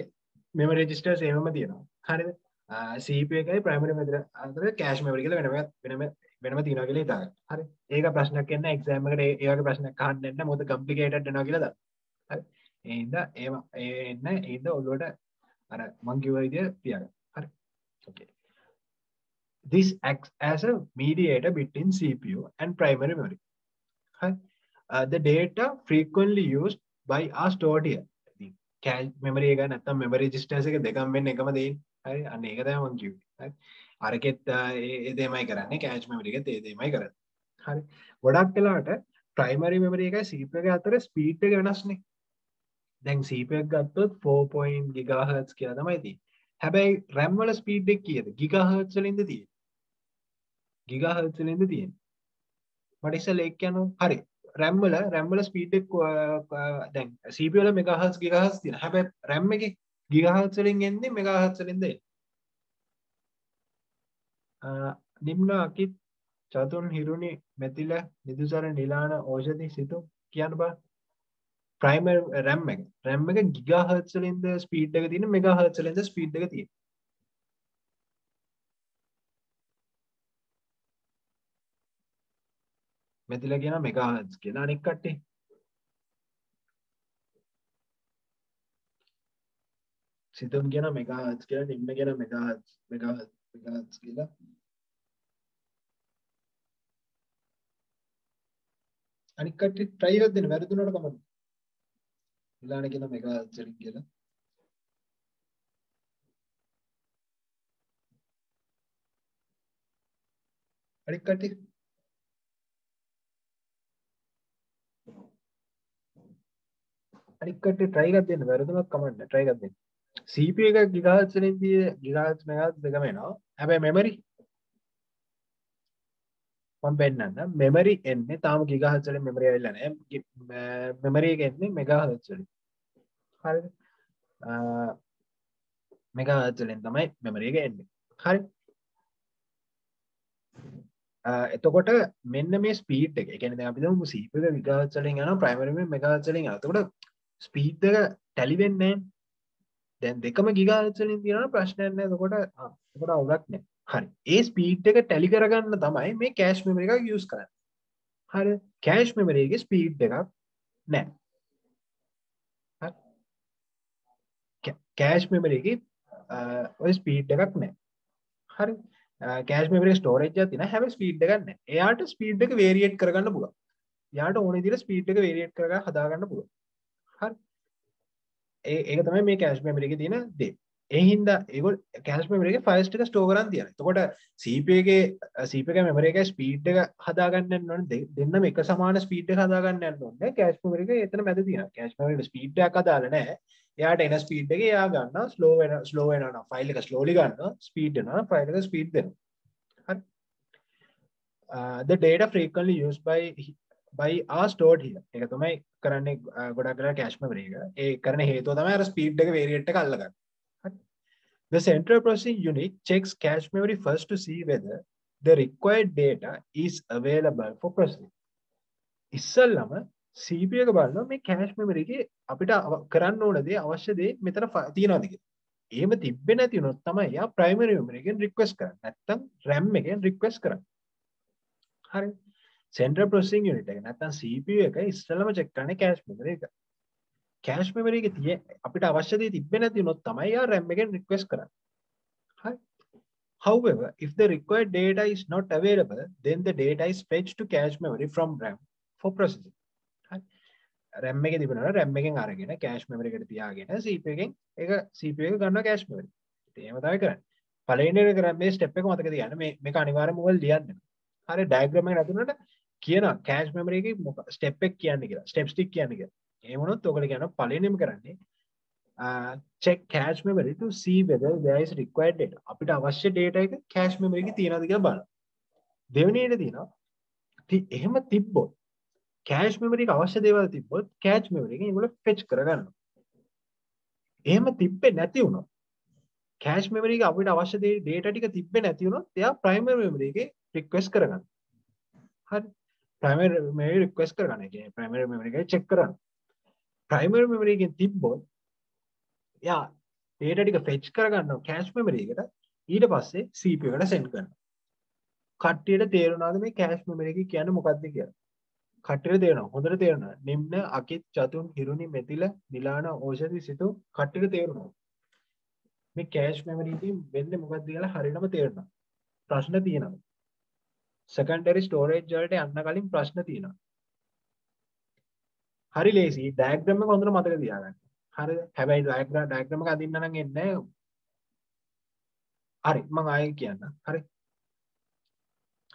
memory registers එහෙමම තියෙනවා. හරිද? CPU එකයි primary memory අතර cache memory කියලා වෙනම තියෙනවා කියලා හිතාගන්න. හරි. ඒක ප්‍රශ්නයක් එන්න exam එකට ඒ වගේ ප්‍රශ්නයක් අහන්න එන්න මොකද complicated වෙනවා කියලා දාන්න. හරි. ඒ හින්දා ඒ හින්දා ඔළුවට අර මං කිව්ව විදිහට තියාගන්න. හරි. Okay. This acts as a mediator between CPU and primary memory. The data frequently used by are stored here. Cache memory එක නැත්නම් memory registers එක දෙකම වෙන්නේ එකම දෙයින්. හරි අන්න ඒක තමයි මම කිව්වේ. හරි. අරකෙත් ඒ දෙයමයි කරන්නේ cache memory එකත් ඒ දෙයමයි කරන්නේ. හරි. ගොඩක් වෙලාවට primary memory එකයි CPU එක අතර speed එක වෙනස්නේ. දැන් CPU එක ගත්තොත් 4 GHz කියලා තමයි තියෙන්නේ. හැබැයි RAM වල speed එක කීයද? GHz වලින්ද තියෙන්නේ. GHz වලින්ද තියෙන්නේ. මට ඉස්සෙල්ලා ඒක කියනවා. හරි. RAM වල speed එක දැන් CPU වල megahertz gigahertz තියෙනවා. හැබැයි RAM එකේ gigahertz වලින් එන්නේ megahertz වලින්ද එන්නේ. නිම්න අකිත් චතුන් හිරුනි මෙතිල නිදුසර නිලාන ඕෂධි සිතු කියන්න බා. primary RAM එක gigahertz වලින්ද speed එක තියෙන්නේ megahertz වලින්ද speed එක තියෙන්නේ. මෙතිල කියන megahertz කියලා අනික් කට්ටිය සිතුම් කියන megahertz කියලා නිම්න කියන megahertz කියලා අනික් කට්ටිය try එකක් දෙන්න වැරදුනට කමක් නිලාන කියන megahertz වලින් කියලා අනික් කට්ටිය try එකක් දෙන්න වැරදුනක් කමක් නැහැ try එකක් දෙන්න CPU එක gigahertz වලින් gigahertz megahertz දෙකම එනවා හැබැයි memory මම පෙන්නන්න memory එන්නේ තාම gigahertz වලින් memory ඇවිල්ලා නැහැ memory එක එන්නේ megahertz වලින් හරිද megahertz වලින් තමයි memory එක එන්නේ හරි එතකොට මෙන්න මේ ස්පීඩ් එක. ඒ කියන්නේ දැන් අපි දමු CPU එක gigahertz වලින් යනවා primary එක megahertz වලින් යනවා. එතකොට ස්පීඩ් එක ටැලි වෙන්නේ නැහැ. දැන් දෙකම gigahertz වලින් තියෙනවා ප්‍රශ්නයක් නැහැ. එතකොට අවුලක් නැහැ. හරි. ඒ ස්පීඩ් එක ටැලි කරගන්න තමයි මේ cache memory එකක් use කරන්නේ. හරි. cache memory එකේ ස්පීඩ් එකක් නැහැ. හරි. cache memory එකේ ඔය ස්පීඩ් එකක් නැහැ. හරි. cache memory storage එකක් තියෙනවා. හැබැයි ස්පීඩ් එකක් නැහැ. එයාට ස්පීඩ් එක variate කරගන්න පුළුවන්. යාට ඕන විදිහට ස්පීඩ් එක variate කරගන්න හදාගන්න පුළුවන්. හරි. ඒක තමයි මේ cache memory එකේ තියෙන දේ. ඒ හින්දා ඒගොල්ල cache memory එකේ files ටික store කරන් තියනවා. එතකොට CPU එකේ memory එකේ speed එක හදාගන්න යන්න ඕනේ. දෙන්නම එක සමාන speed එක හදාගන්න යන්න ඕනේ. cache memory එකේ එතන මැද තියෙනවා. cache memory එකේ speed එකක් හදාලා නැහැ. එයාට එන speed එක එයා ගන්නවා slow වෙනවා. file එක slowly ගන්නවා. speed වෙනවා. file එක speed දෙනවා. හරි. The data frequently used by are stored here. ඒක තමයි කරන්නේ ගොඩක් වෙලා cache memory එක. ඒ කරන හේතුව තමයි අර speed එක variate එක අල්ලගන්න. හරි. The central processing unit checks cache memory first to see whether the required data is available for processing. ඉස්සල්ලාම CPU එක බලනවා මේ cache memory එකේ අපිට කරන්න ඕන දේ අවශ්‍ය දේ මෙතන තියනවාද කියලා. එහෙම තිබ්බේ නැති වුණොත් තමයි යා primary memory එකෙන් request කරන්නේ. නැත්තම් RAM එකෙන් request කරන්නේ. හරි. Central processing unit එක නැත්නම් CPU එක ඉස්සෙල්ලාම check කරන්නේ cache memory එක. කෑෂ් මෙමරි එකේ තිය අපිට අවශ්‍ය දේ තිබ්බේ නැති වුණොත් තමයි යා RAM එකෙන් රික්වෙස්ට් කරන්නේ. හරි. However, if the required data is not available, then the data is fetched to cache memory from RAM for processing. හරි. RAM එකේ තිබුණා RAM එකෙන් අරගෙන cache memory එකට තියාගෙන CPU එකෙන් ඒක CPU එක ගන්නවා cache memory. ඉතින් එහෙම තමයි කරන්නේ. පළවෙනි එක කරන්නේ මේ step එක මතක තියාගන්න. මේක අනිවාර්යයෙන්ම ඔයගොල්ලෝ ලියන්න. හරි diagram එක නැතුනට කියනවා cache memory එකේ step එක කියන්නේ කියලා. step stick කියන්නේ කියලා. ඒ වුණොත් ඔයගොල්ලෝ කියනවා පළවෙනිම කරන්නේ check cache memory to see whether there is required data. අපිට අවශ්‍ය data එක cache memory එකේ තියෙනවද කියලා බලන්න. දෙවෙනි එක තියෙනවා එහෙම තිබ්බොත් cache memory එක අවශ්‍ය දේවල් තිබ්බොත් cache memory එකෙන් ඒගොල්ලෝ fetch කරගන්නවා. එහෙම තිබ්බේ නැති වුණොත් cache memory එක අපිට අවශ්‍ය data ටික තිබ්බේ නැති වුණොත් එයා primary memory එකේ request කරගන්නවා. හරි. primary memory request කරගන්න. ඒ කියන්නේ primary memory එකේ check කරන්න. primary memory එකෙන් තිබ්බොත් එයා data ටික fetch කරගන්නවා cache memory එකට. ඊට පස්සේ CPU එකට send කරනවා. කට්ටියට තේරුණාද මේ cache memory එක කියන්නේ මොකක්ද කියලා? කට්ටියට තේරෙනවා. හොඳට තේරෙනවා. නිම්න අකිත් චතුන් හිරුනි මෙතිල නිලාන ඕෂධි සිතු කට්ටියට තේරුණා. මේ cache memory එකෙන් වෙන්නේ මොකක්ද කියලා හරියටම තේරෙනවා. ප්‍රශ්න තියෙනවා. secondary storage වලට යන්න කලින් ප්‍රශ්න තියෙනවා. හරි ලේසි. diagram එක හොඳට මතක තියාගන්න. හරිද? හැබැයි diagram එක අදින්න නම් එන්නේ නැහැ. හරි මම ආයෙ කියන්න. හරි.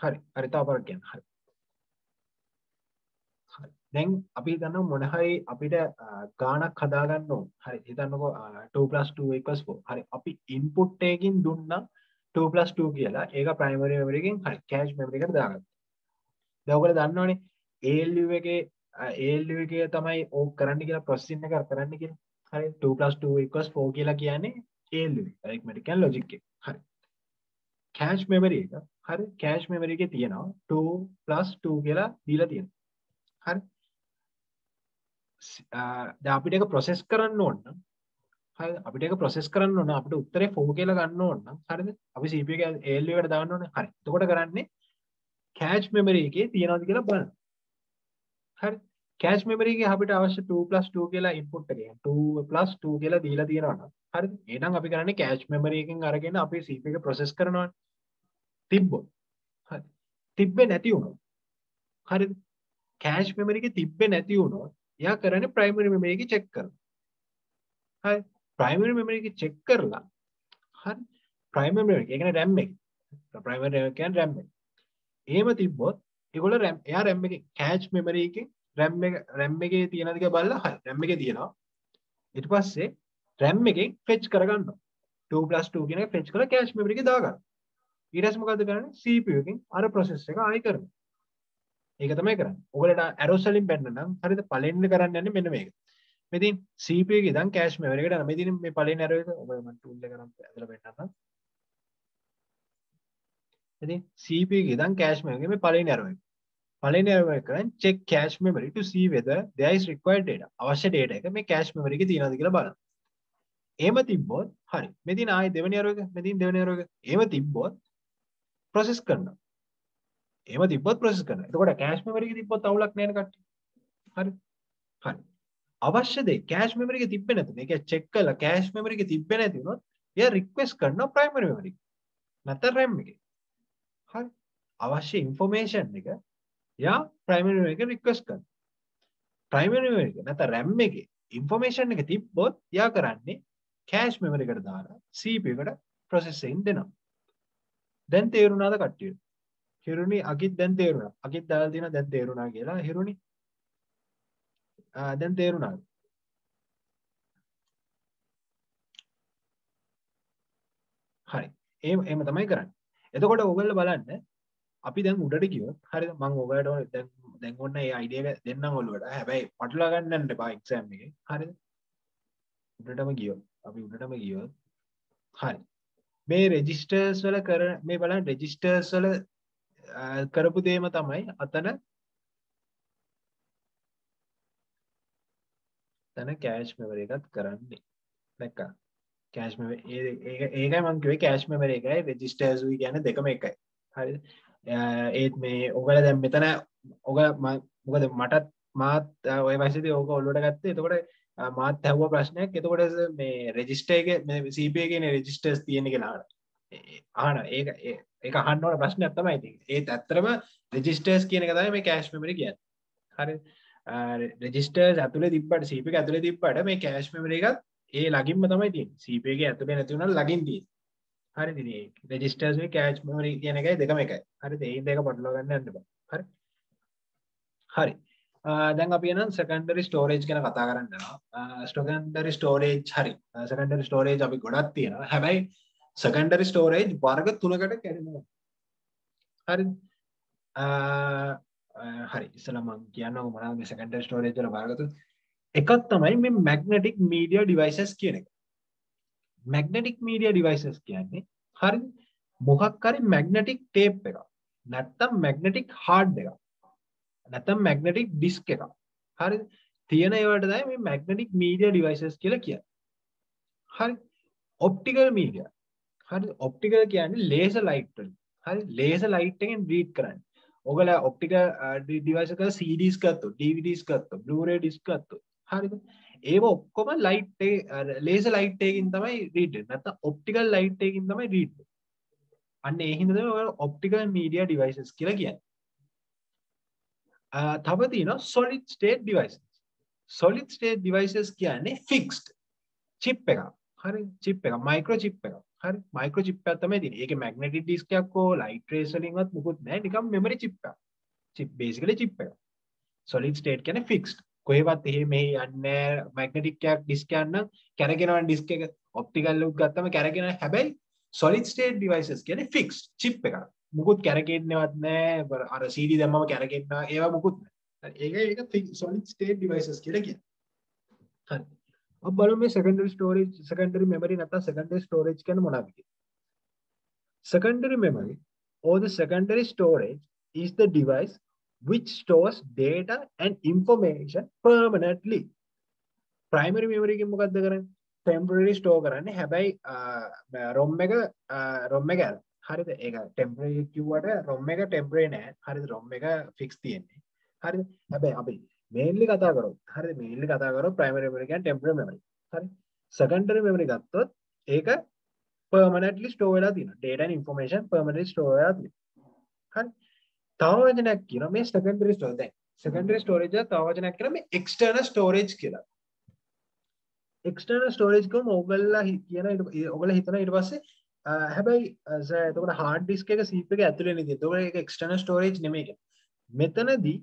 හරි තව පාරක් කියන්න. හරි. දැන් අපි හිතන්න මොන හරි අපිට ගාණක් හදාගන්න ඕන. හරි හිතන්නකෝ 2 + 2 = 4. හරි අපි ඉන්පුට් එකකින් දුන්නා 2 + 2 කියලා. ඒක ප්‍රයිමරි මෙමරි එකෙන් හරි කෑෂ් මෙමරි එකට දාගත්තා. දැන් ඔයගොල්ලෝ දන්නවනේ ALU එකේ තමයි ඕක කරන්න කියලා ප්‍රොසෙසින් එක කරන්න කියලා. හරි 2 + 2 = 4 කියලා කියන්නේ ALU arithmetic and logic එක. හරි. කෑෂ් මෙමරි එක හරි කෑෂ් මෙමරි එකේ තියෙනවා 2 + 2 කියලා දීලා තියෙනවා. හරි දැන් අපිට ඒක ප්‍රොසෙස් කරන්න ඕන නම් හරිද අපිට ඒක ප්‍රොසෙස් කරන්න ඕන අපිට උත්තරේ 4 කියලා ගන්න ඕන නම් හරිද අපි CPU එක ALU එකට දාන්න ඕනේ හරි එතකොට කරන්නේ කෑෂ් මෙමරි එකේ තියනවාද කියලා බලන්න හරි කෑෂ් මෙමරි එකේ අපිට අවශ්‍ය 2 + 2 කියලා ඉන්පුට් එකේ 2 + 2 කියලා දීලා තියෙනවා නම් හරිද එහෙනම් අපි කරන්නේ කෑෂ් මෙමරි එකෙන් අරගෙන අපි CPU එක ප්‍රොසෙස් කරනවා තිබ්බොත් හරි තිබ්බේ නැති වුණොත් හරිද කෑෂ් මෙමරි එකේ තිබ්බේ නැති වුණොත් එයා කරන්නේ ප්‍රයිමරි මෙමරි එකේ චෙක් කරනවා. හරි. ප්‍රයිමරි මෙමරි එකේ චෙක් කරලා හරි. ප්‍රයිමරි මෙමරි එක කියන්නේ RAM එක. ප්‍රයිමරි එක කියන්නේ RAM එක. එහෙම තිබ්බොත් ඒගොල්ලෝ RAM එයා RAM එකේ කෑෂ් මෙමරි එකේ RAM එකේ තියෙනවද කියලා බලලා හරි RAM එකේ තියෙනවා. ඊට පස්සේ RAM එකෙන් fetch කරගන්නවා. 2 + 2 කියන එක fetch කරලා කෑෂ් මෙමරි එකේ දාගන්නවා. ඊට පස්සේ මොකද කරන්නේ? CPU එකෙන් අර process එක ආයෙ කරනවා. ඒක තමයි කරන්නේ. ඔයගලට arrows වලින් පෙන්නනම් හරිද? පළවෙනි කරන්න යන්නේ මෙන්න මේක. මේ ඉතින් CPU එකේ ඉඳන් cache memory එකට යනවා. මේ ඉතින් මේ පළවෙනි arrow එක ඔබ මම tool එක නම් ඇදලා පෙන්නන්නම්. ඉතින් CPU එකේ ඉඳන් cache memory එකේ මේ පළවෙනි arrow එක. පළවෙනි arrow එක කරන් check cache memory to see whether there is required data. අවශ්‍ය data එක මේ cache memory එකේ තියෙනවද කියලා බලන්න. එහෙම තිබ්බොත් හරි. මේ ඉතින් ආයේ දෙවෙනි arrow එක, මේ ඉතින් දෙවෙනි arrow එක. එහෙම තිබ්බොත් process කරනවා. එහෙම තිබ්බොත් process කරනවා. එතකොට cache memory එකේ තිබ්බොත් අවුලක් නෑ නේ කට්ටිය. හරි. හරි. අවශ්‍ය දේ cache memory එකේ තිබ්බේ නැත්නම් ඒක check කරලා cache memory එකේ තිබ්බේ නැති වුණොත් එයා request කරනවා primary memory එක. නැත්නම් RAM එකේ. හරි. අවශ්‍ය information එක එයා primary memory එකේ request කරනවා. primary memory එක නැත්නම් RAM එකේ information එක තිබ්බොත් එයා කරන්නේ cache memory එකට දාලා CPU එකට processing දෙනවා. දැන් තේරුණාද කට්ටියට? හිරුනි අකිත් දැන් තේරුණා. අකිත් දාලා තියෙනවා දැන් තේරුණා කියලා. හිරුනි දැන් තේරුණාද? හරි. එහෙම තමයි කරන්නේ. එතකොට ඔයගොල්ලෝ බලන්න අපි දැන් උඩට ගියොත් හරිද මම ඔයගලට දැන් ඔන්න ඒ අයිඩියා එක දෙන්නම් ඔයගොල්ලෝට. හැබැයි පටලවා ගන්න යන්න එපා එක්සෑම් එකේ. හරිද? උඩටම ගියොත් අපි උඩටම ගියොත් හරි. මේ රෙජිස්ටර්ස් වල මේ බලන්න රෙජිස්ටර්ස් වල කරපු දේම තමයි අතන කෑෂ් මෙමරි එකත් කරන්නේ. දැක්කා? කෑෂ් මෙමරි ඒකයි මම කිව්වේ කෑෂ් මෙමරි එකයි රෙජිස්ටර්ස් උයි කියන්නේ දෙකම එකයි. හරිද? ඒත් මේ ඔයගල දැන් මෙතන ඔයගල මොකද මටත් මාත් ඔය වයසේදී ඕක ඔලුවට ගත්තේ. එතකොට මාත් ඇහුව ප්‍රශ්නයක්. එතකොට මේ රෙජිස්ටර් එකේ මේ CP එකේ නේ රෙජිස්ටර්ස් තියෙන කියලා අහන. ඒක අහන්න ඕන ප්‍රශ්නයක් තමයි තියෙන්නේ. ඒත් ඇත්තටම රෙජිස්ටර්ස් කියන එක තමයි මේ කෑෂ් මෙමරි කියන්නේ. හරි. රෙජිස්ටර්ස් ඇතුලේ තිබ්බට CP එක ඇතුලේ තිබ්බට මේ කෑෂ් මෙමරි එකත් ඒ ලගින්ම තමයි තියෙන්නේ. CP එකේ ඇතුලේ නැති වුණාට ලගින් තියෙන්නේ. හරිද? මේ රෙජිස්ටර්ස් මේ කෑෂ් මෙමරි කියන එකයි දෙකම එකයි. හරිද? ඒ දෙක පටලවා ගන්න යන්න බෑ. හරි. හරි. දැන් අපි එනම් සෙකන්ඩරි ස්ටෝරේජ් ගැන කතා කරන්න යනවා. සෙකන්ඩරි ස්ටෝරේජ් හරි. සෙකන්ඩරි ස්ටෝරේජ් අපි ගොඩක් තියෙනවා. හැබැයි සෙකන්ඩරි ස්ටෝරේජ් වර්ග තුනකට කැඩෙනවා. හරිද? හරි. ඉස්සෙල්ලා මම කියන්නකො මොනවද මේ සෙකන්ඩරි ස්ටෝරේජ් වල වර්ග තුන. එකක් තමයි මේ මැග්නටික් මීඩියා ඩිවයිසස් කියන එක. මැග්නටික් මීඩියා ඩිවයිසස් කියන්නේ හරිද? මොකක් හරි මැග්නටික් ටේප් එකක්. නැත්තම් මැග්නටික් හાર્ඩ් එකක්. නැත්නම් මැග්නටික් ඩිස්ක් එකක්. හරිද? තියෙන ඒවාට තමයි මේ මැග්නටික් මීඩියා ඩිවයිසස් කියලා කියන්නේ. හරි? Optical media. හරිද? ඔප්ටිකල් කියන්නේ ලේසර් ලයිට් වලින්. හරි? ලේසර් ලයිට් එකෙන් රීඩ් කරන්නේ. ඔයගොල්ලෝ ඔප්ටිකල් ඩිවයිස් එකක CDs ගත්තොත්, DVDs ගත්තොත්, Blu-ray disc ගත්තොත්. හරිද? ඒව ඔක්කොම ලයිට් එක ලේසර් ලයිට් එකකින් තමයි රීඩ් වෙන්නේ. නැත්නම් ඔප්ටිකල් ලයිට් එකකින් තමයි රීඩ් වෙන්නේ. අන්න ඒ හින්දා තමයි ඔයගොල්ලෝ ඔප්ටිකල් මීඩියා ඩිවයිසස් කියලා කියන්නේ. තව තියෙනවා solid state devices. solid state devices කියන්නේ fixed chip එකක්. හරි chip එකක් micro chip එකක්. හරි micro chip එකක් තමයි තියෙන්නේ. ඒකේ magnetic disk එකක් හෝ light rays වලින්වත් මුකුත් නැහැ. නිකන් memory chip එකක්. chip basically chip එකක්. solid state කියන්නේ fixed. කොහෙවත් එහෙ මෙහෙ යන්නේ magnetic එකක් disk එකක් නම් කැරගෙනවන disk එක optical උත් ගත්තම කැරගෙන. හැබැයි solid state devices කියන්නේ fixed chip එකක්. මුකුත් කැරකෙන්නවත් නැහැ. අර CD දැම්මම කැරකෙන්නවා. ඒවා මුකුත් නැහැ. ඒක solid state devices කියලා කියන්නේ. හරි. अब බලමු මේ secondary storage secondary memory නැත්නම් secondary storage කියන්නේ මොනවද කියලා. secondary memory or the secondary storage is the device which stores data and information permanently. primary memory එකෙන් මොකක්ද කරන්නේ? temporary store කරන්නේ. හැබැයි ROM එක අර හරිද? ඒක temporary කිව්වට ROM එක temporary නෑ. හරිද? ROM එක fix තියෙන්නේ. හරිද? හැබැයි අපි mainly කතා කරොත් හරිද? mainly කතා කරොත් primary memory කියන්නේ temporary memory. හරි? secondary memory ගත්තොත් ඒක permanently store වෙලා තියෙනවා. data and information permanently store වෙලා තියෙනවා. හරි? තව වචනයක් කියනවා මේ secondary storage. දැන් secondary storage එක තව වචනයක් කියනවා මේ external storage කියලා. external storage කොහොම ඔයගොල්ලෝ කියන ඔයගොල්ලෝ හිතන ඊට පස්සේ හැබැයි එතකොට hard disk එක CPU එක ඇතුලේ නේ තියෙන්නේ. එතකොට ඒක external storage නෙමෙයි. මෙතනදී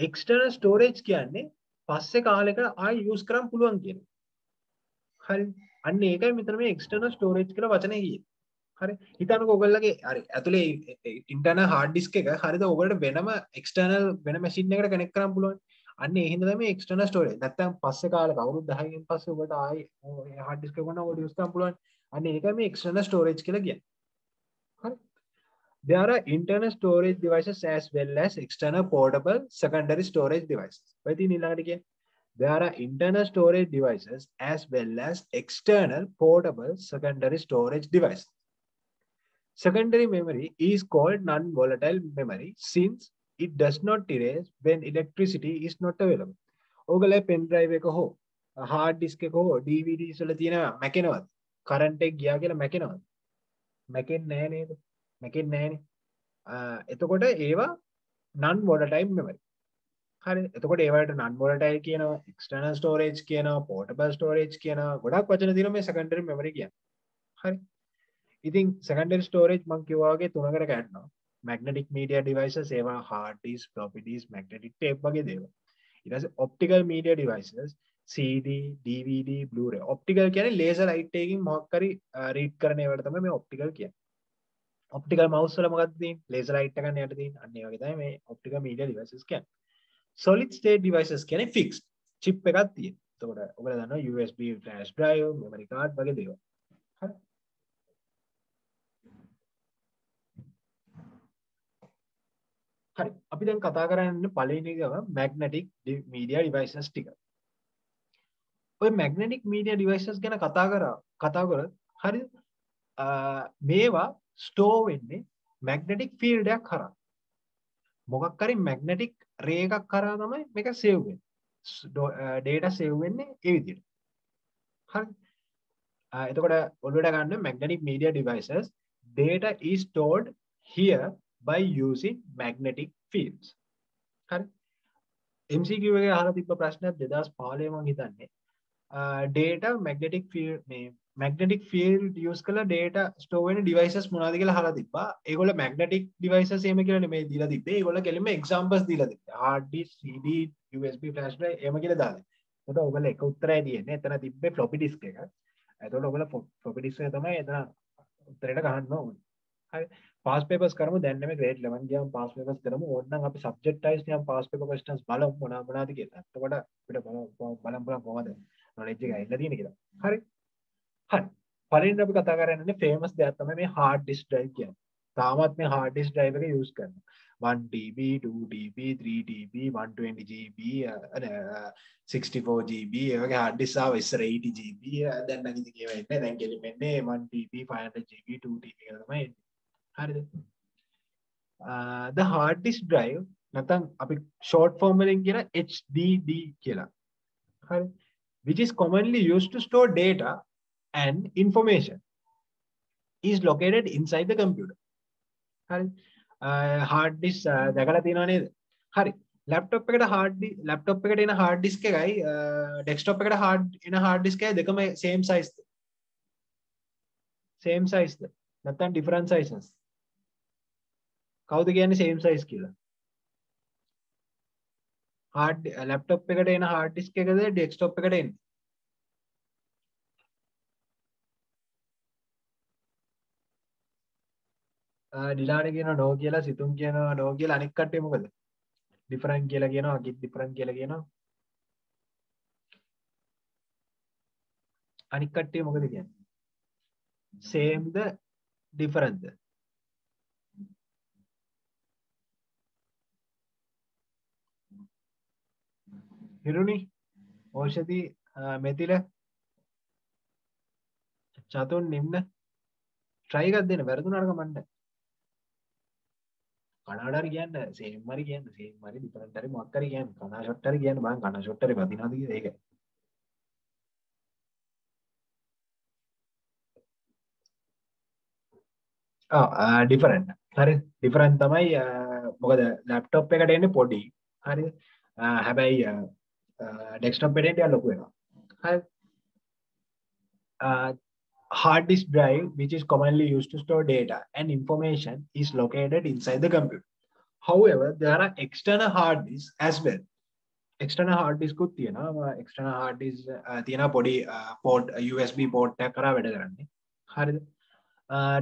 external storage කියන්නේ පස්සේ කාලෙක ආයෙ use කරන්න පුළුවන් කියන එක. හරි. අන්න ඒකයි මෙතන මේ external storage කියලා වචනේ කියේ. හරි. හිතන්නකෝ ඔයගොල්ලෝගේ හරි ඇතුලේ internal hard disk එක හරිද ඔයගොල්ලන්ට වෙනම external වෙන machine එකකට connect කරන්න පුළුවන්. අන්න ඒ හින්දා තමයි external storage. නැත්තම් පස්සේ කාලෙක අවුරුදු 10කින් පස්සේ ඔබට ආයි hard disk එක ගන්න ඔබට use කරන්න පුළුවන්. අන්න ඒකයි මේ external storage කියලා කියන්නේ. හරි. There are internal storage devices as well as external portable secondary storage devices. ඔය තියෙන ඊළඟට කියන්නේ there are internal storage devices as well as external portable secondary storage devices. Secondary memory is called non-volatile memory since it does not erase when electricity is not available. ඔයගොල්ලෝ pen drive එක හෝ hard disk එක හෝ DVDs වල තියෙන මැකෙනවද? current එක ගියා කියලා මැකෙනවද? මැකෙන්නේ නැහැ නේද? මැකෙන්නේ නැහනේ. එතකොට ඒවා non volatile memory. හරි. එතකොට ඒවට non volatile කියනවා, external storage කියනවා, portable storage කියනවා. ගොඩක් වචන තියෙනවා මේ secondary memory කියන්නේ. හරි. ඉතින් secondary storage මම කිව්වා වගේ තුනකට කඩනවා. magnetic media devices ඒවා hard disk, floppy disk, magnetic tape වගේ දේවල්. ඊට පස්සේ optical media devices CD, DVD, Blu-ray. optical කියන්නේ laser light එකකින් මොකක් හරි read කරන ඒවාට තමයි මේ optical කියන්නේ. optical mouse වල මොකක්ද තියෙන්නේ? laser light එකක් යට තියෙන්නේ. අන්න ඒ වගේ තමයි මේ optical media devices කියන්නේ. solid state devices කියන්නේ fixed chip එකක් තියෙනවා. එතකොට ඔයගොල්ලෝ දන්නවා USB flash drive, memory card වගේ දේවල්. හරි. හරි. අපි දැන් කතා කරන්නේ පළවෙනි එකම magnetic media devices ටික. ඔය magnetic media devices ගැන කතා කරොත් හරි මේවා store වෙන්නේ magnetic field එකක් කරා. මොකක් හරි magnetic ray එකක් කරා තමයි මේක save වෙන්නේ. data save වෙන්නේ ඒ විදිහට. හරි. එතකොට ඔළුවට ගන්න magnetic media devices data is stored here by using magnetic fields. හරි. MCQ එකේ අහලා තිබ්බ ප්‍රශ්නයක් 2015 මම හිතන්නේ. data magnetic field use කරලා data store වෙන devices මොනවද කියලා අහලා තිබ්බා. ඒගොල්ල magnetic devices එහෙම කියලා නෙමෙයි දීලා තිබ්බේ. ඒගොල්ල කෙලින්ම examples දීලා තිබ්බේ. hard disk, CD, USB flash drive එහෙම කියලා දාලා. එතකොට ඔයගොල්ලෝ එක උත්තරයි දෙන්නේ. එතන තිබ්බේ floppy disk එක. එතකොට ඔයගොල්ලෝ floppy disk එක තමයි එතන උත්තරේට ගහන්න ඕනේ. හරි. pass papers කරමු දැන් නෙමෙයි grade 11 ගියාම pass papers කරමු. ඕනනම් අපි subjectized නියම් pass paper questions බලමු මොනවද කියලා. එතකොට අපිට බලමු කොහොමද knowledge එක ඇවිල්ලා තියෙන්නේ කියලා. හරි. හරි. පළවෙනිට අපි කතා කරන්නේ famous දෙයක් තමයි මේ hard disk drive කියන්නේ. තාමත් මේ hard disk drive එක use කරනවා. 1 TB, 2 TB, 3 TB, 120 GB, 64 GB ඒ වගේ hard disk ආව ඉස්සර 80 GB දැන් නම් ඉතින් ඒවා ඉන්නේ දැන් කෙලින් වෙන්නේ 1 TB, 500 GB, 2 TB කියලා තමයි එන්නේ. හරිද? The hard disk drive නැත්නම් අපි short form වලින් කියන HDD කියලා. හරි. Which is commonly used to store data and information is located inside the computer. හරි. hard disk දැකලා තියෙනව නේද? හරි. laptop එකට laptop එකට එන hard disk එකයි desktop එකට එන hard disk එකයි දෙකම same size ද? same size ද? නැත්නම් different sizes? කවුද කියන්නේ same size කියලා? laptop එකට එන hard disk එකද desktop එකට එන්නේ? ඩිලාඩ කියන නෝ කියලා සිතුම් කියනවා නෝ කියලා අනික් කට්ටිය මොකද? ඩිෆරන්ට් කියලා කියනවා අකිත් ඩිෆරන්ට් කියලා කියනවා. අනික් කට්ටිය මොකද කියන්නේ? same ද different ද? හිරුනි ඕෂධි මෙතිල චතුන් නිම්න try එකක් දෙන්න වැරදුනාට කමක් නැහැ. කනඩාට කියන්න සේම් හරි කියන්න සේම් හරි ඩිෆරන්ට් හරි මොකක් හරි කියන්න කනා ෂොට් හරි කියන්න බං කනා ෂොට් හරි වදිනවද කියලා ඒක. ඩිෆරන්ට් හරි ඩිෆරන්ට් තමයි මොකද ලැප්ටොප් එකට එන්නේ පොඩි හරි හැබැයි ඩෙස්ක්ටොප් එකට එන්නේ ලොකු වෙනවා. හරි. Hard disk drive, which is commonly used to store data and information, is located inside the computer. However, there are external hard disks as well. External hard disk උත් තියෙනවා. External hard disk තියෙනවා පොඩි port USB port එකක් කරා වැඩ කරන්නේ. හරිද?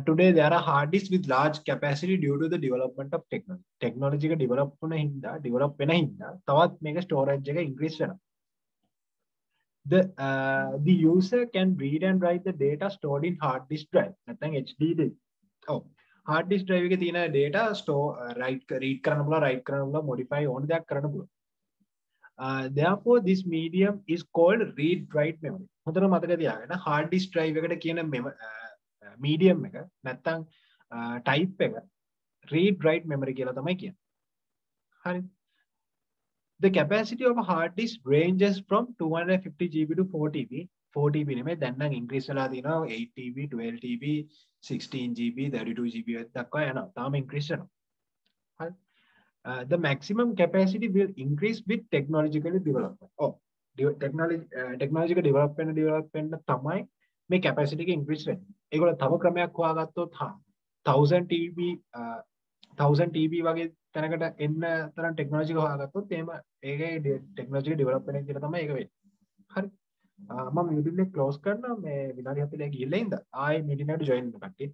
Today there are hard disks with large capacity due to the development of technology. Technology එක develop වෙන හින්දා තවත් මේක storage එක increase වෙනවා. The user can read and write the data stored in hard disk drive. නැත්නම් HDD. hard disk drive එකේ තියෙන data store read කරන්න පුළුවන්, write කරන්න පුළුවන්, modify ඕන දෙයක් කරන්න පුළුවන්. Therefore this medium is called read write memory. හොඳට මතක තියාගන්න hard disk drive එකට කියන medium එක නැත්නම් type එක read write memory කියලා තමයි කියන්නේ. හරි. The capacity of a hard disk ranges from 250 GB to 4 TB. 4 TB නෙමෙයි දැන් නම් increase වෙලා තියෙනවා 8 TB, 12 TB, 16 GB, 32 GB දක්වා යනවා. තාම increase වෙනවා. හරි. The maximum capacity will increase with technological development. technological development තමයි මේ capacity එක increase වෙන්නේ. ඒගොල්ලෝ තව ක්‍රමයක් හොයාගත්තොත් 1000 TB 1000 TB වගේ තැනකට එන්න තරම් ටෙක්නොලොජි එක හොයාගත්තොත් එහෙම ඒකේ ටෙක්නොලොජි එක ඩෙවලොප් වෙන එක කියලා තමයි ඒක වෙන්නේ. හරි. මම මීටින් එක ක්ලෝස් කරනවා මේ විනාඩි 40 ගිහිල්ලා ඉඳලා ආයේ මීටින් එකට ජොයින් වෙන්න කට්ටිය.